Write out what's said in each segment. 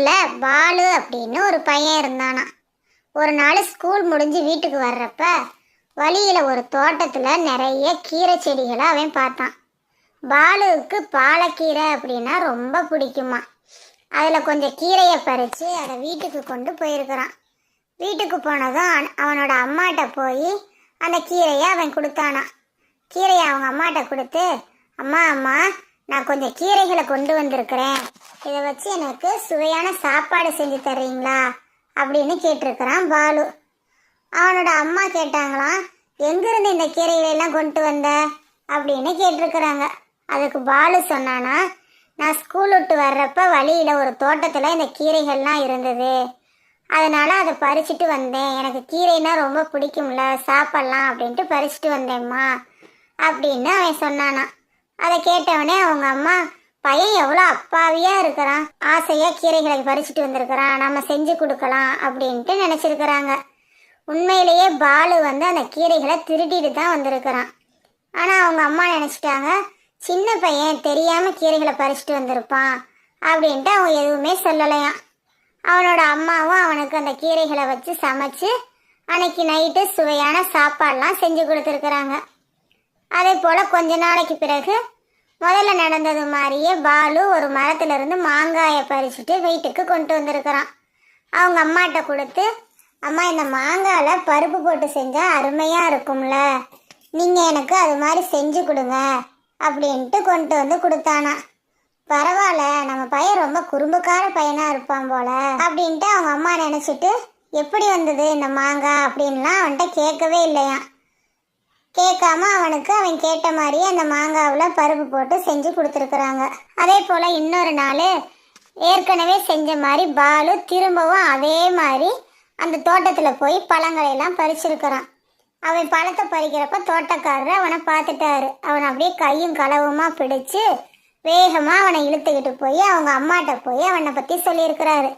ஊரில் பாலு அப்படின்னு ஒரு பையன் இருந்தானா. ஒரு நாள் ஸ்கூல் முடிஞ்சு வீட்டுக்கு வர்றப்ப வழியில் ஒரு தோட்டத்தில் நிறைய கீரை செடிகளை அவன் பார்த்தான். பாலுவுக்கு பாலக்கீரை அப்படின்னா ரொம்ப பிடிக்குமா. அதில் கொஞ்சம் கீரையை பறித்து அதை வீட்டுக்கு கொண்டு போயிருக்கிறான். வீட்டுக்கு போனதும் அவனோட அம்மாட்ட போய் அந்த கீரையை அவன் கொடுத்தானா. கீரையை அவங்க அம்மாட்ட கொடுத்து, அம்மா அம்மா நான் கொஞ்சம் கீரைகளை கொண்டு வந்திருக்கிறேன், இதை வச்சு எனக்கு சுவையான சாப்பாடு செஞ்சு தர்றீங்களா அப்படின்னு கேட்டிருக்கிறான் பாலு. அவனோட அம்மா கேட்டாங்களாம், எங்கிருந்து இந்த கீரைகளெல்லாம் கொண்டு வந்த அப்படின்னு கேட்டிருக்கிறாங்க. அதுக்கு பாலு சொன்னானா, நான் ஸ்கூல் விட்டு வர்றப்ப வழியில் ஒரு தோட்டத்தில் இந்த கீரைகள்லாம் இருந்தது, அதனால் அதை பறிச்சுட்டு வந்தேன், எனக்கு கீரைனா ரொம்ப பிடிக்கும்ல, சாப்பிட்லாம் அப்படின்ட்டு பறிச்சுட்டு வந்தேம்மா அப்படின்னு அவன் சொன்னானா. அதை கேட்டவனே அவங்க அம்மா, பையன் எவ்வளோ அப்பாவியாக இருக்கிறான், ஆசையாக கீரைகளை பறிச்சுட்டு வந்திருக்கிறான், நம்ம செஞ்சு கொடுக்கலாம் அப்படின்ட்டு நினச்சிருக்கிறாங்க. உண்மையிலேயே பாலு அந்த கீரைகளை திருடிட்டு தான் வந்திருக்கிறான். ஆனால் அவங்க அம்மா நினச்சிட்டாங்க, சின்ன பையன் தெரியாமல் கீரைகளை பறிச்சுட்டு வந்திருப்பான் அப்படின்ட்டு அவங்க எதுவுமே சொல்லலையாம். அவனோட அம்மாவும் அவனுக்கு அந்த கீரைகளை வச்சு சமைச்சு அன்னைக்கு நைட்டு சுவையான சாப்பாடெலாம் செஞ்சு கொடுத்துருக்குறாங்க. அதே போல் கொஞ்ச நாளைக்கு பிறகு முதல்ல நடந்தது மாதிரியே பாலு ஒரு மரத்துலேருந்து மாங்காயை பறிச்சுட்டு வீட்டுக்கு கொண்டு வந்திருக்கிறான். அவங்க அம்மாட்ட கொடுத்து, அம்மா இந்த மாங்காயில் பருப்பு போட்டு செஞ்சால் அருமையாக இருக்கும்ல, நீங்கள் எனக்கு அது மாதிரி செஞ்சு கொடுங்க அப்படின்ட்டு கொண்டு வந்து கொடுத்தானா. பரவாயில்ல, நம்ம பையன் ரொம்ப குறும்புக்கார பையனாக இருப்பான் போல அப்படின்ட்டு அவங்க அம்மா நினச்சிட்டு, எப்படி வந்தது இந்த மாங்காய் அப்படின்லாம் அவன்கிட்ட கேட்கவே இல்லையாம். கேட்காம அவனுக்கு அவன் கேட்ட மாதிரியே அந்த மாங்காவில் பருப்பு போட்டு செஞ்சு கொடுத்துருக்குறாங்க. அதே போல் இன்னொரு நாள் ஏற்கனவே செஞ்ச மாதிரி பாலு திரும்பவும் அதே மாதிரி அந்த தோட்டத்தில் போய் பழங்களையெல்லாம் பறிச்சிருக்கிறான். அவன் பழத்தை பறிக்கிறப்ப தோட்டக்காரர் அவனை பார்த்துட்டாரு. அவனை அப்படியே கையும் களவுமா பிடிச்சு வேகமாக அவனை இழுத்துக்கிட்டு போய் அவங்க அம்மாட்ட போய் அவனை பற்றி சொல்லியிருக்கிறாரு.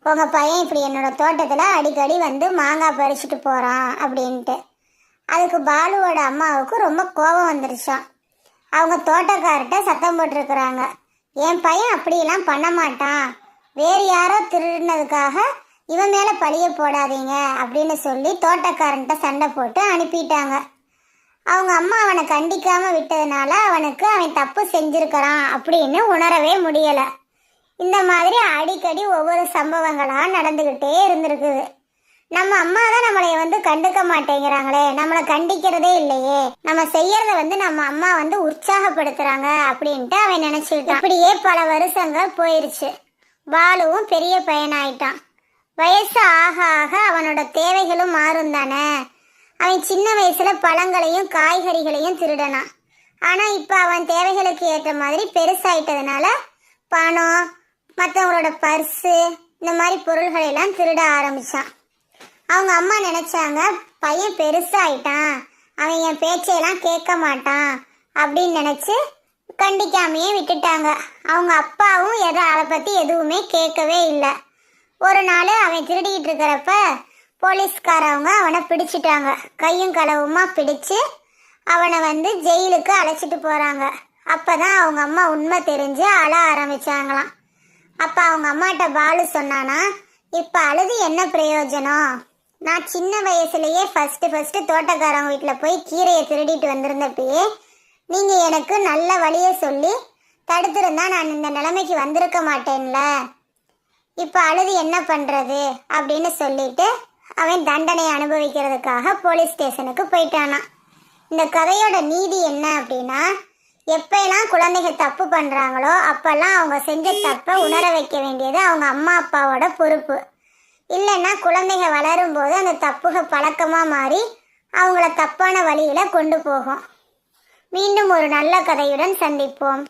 உங்கள் பையன் இப்படி என்னோட தோட்டத்தில் அடிக்கடி வந்து மாங்காய் பறிச்சுட்டு போகிறான் அப்படின்ட்டு. அதுக்கு பாலுவோட அம்மாவுக்கு ரொம்ப கோபம் வந்துருச்சான். அவங்க தோட்டக்கார்ட்ட சத்தம் போட்டிருக்கிறாங்க, என் பையன் அப்படியெல்லாம் பண்ண மாட்டான், வேறு யாரோ திருடினதுக்காக இவன் மேலே பழிய போடாதீங்க அப்படின்னு சொல்லி தோட்டக்காரன்ட்ட சண்டை போட்டு அனுப்பிட்டாங்க. அவங்க அம்மா அவனை கண்டிக்காமல் விட்டதுனால அவனுக்கு அவன் தப்பு செஞ்சுருக்கிறான் அப்படின்னு உணரவே முடியலை. இந்த மாதிரி அடிக்கடி ஒவ்வொரு சம்பவங்களாக நடந்துக்கிட்டே இருந்திருக்குது. நம்ம அம்மா தான் நம்மளை கண்டுக்க மாட்டேங்கிறாங்களே, நம்மளை கண்டிக்கிறதே இல்லையே, நம்ம செய்யறத நம்ம அம்மா உற்சாகப்படுத்துறாங்க அப்படின்ட்டு அவன் நினைச்சுக்கிட்டான். இப்படியே பல வருஷங்கள் போயிருச்சு. பாலுவும் பெரிய பையனாயிட்டான். வயசு ஆக ஆக அவனோட தேவைகளும் மாறும் தானே. அவன் சின்ன வயசுல பழங்களையும் காய்கறிகளையும் திருடனான். ஆனா இப்ப அவன் தேவைகளுக்கு ஏற்ற மாதிரி பெருசாயிட்டதுனால பணம், மற்றவங்களோட பர்ஸு, இந்த மாதிரி பொருள்களை எல்லாம் திருட ஆரம்பிச்சான். அவங்க அம்மா நினைச்சாங்க, பையன் பெருசாயிட்டான், அவன் என் பேச்சையெல்லாம் கேட்க மாட்டான் அப்படின்னு நினைச்சு கண்டிக்காமையே விட்டுட்டாங்க. அவங்க அப்பாவும் அதை பத்தி எதுவுமே கேட்கவே இல்லை. ஒரு நாள் அவன் திருடிக்கிட்டு இருக்கிறப்ப போலீஸ்காரவங்க அவனை பிடிச்சிட்டாங்க. கையும் களவுமா பிடிச்சு அவனை ஜெயிலுக்கு அழைச்சிட்டு போறாங்க. அப்பதான் அவங்க அம்மா உண்மை தெரிஞ்சு அழ ஆரம்பிச்சாங்களாம். அப்ப அவங்க அம்மாட்ட பாலு சொன்னானா, இப்ப அழுது என்ன பிரயோஜனம், நான் சின்ன வயசுலயே ஃபர்ஸ்ட் தோட்டக்காரங்க வீட்டில் போய் கீரையை திருடிட்டு வந்திருந்தப்பயே நீங்க எனக்கு நல்ல வழியை சொல்லி தடுத்திருந்தா நான் இந்த நிலைமைக்கு வந்திருக்க மாட்டேன்ல, இப்ப அழுது என்ன பண்றது அப்படின்னு சொல்லிட்டு அவன் தண்டனை அனுபவிக்கிறதுக்காக போலீஸ் ஸ்டேஷனுக்கு போயிட்டானா. இந்த கதையோட நீதி என்ன அப்படின்னா, எப்பெல்லாம் குழந்தைங்க தப்பு பண்றாங்களோ அப்பெல்லாம் அவங்க செஞ்ச தப்பை உணர வைக்க வேண்டியது அவங்க அம்மா அப்பாவோட பொறுப்பு. இல்லைன்னா குழந்தைங்க வளரும் போது அந்த தப்புக பழக்கமாக மாறி அவங்கள தப்பான வழியில கொண்டு போகும். மீண்டும் ஒரு நல்ல கதையுடன் சந்திப்போம்.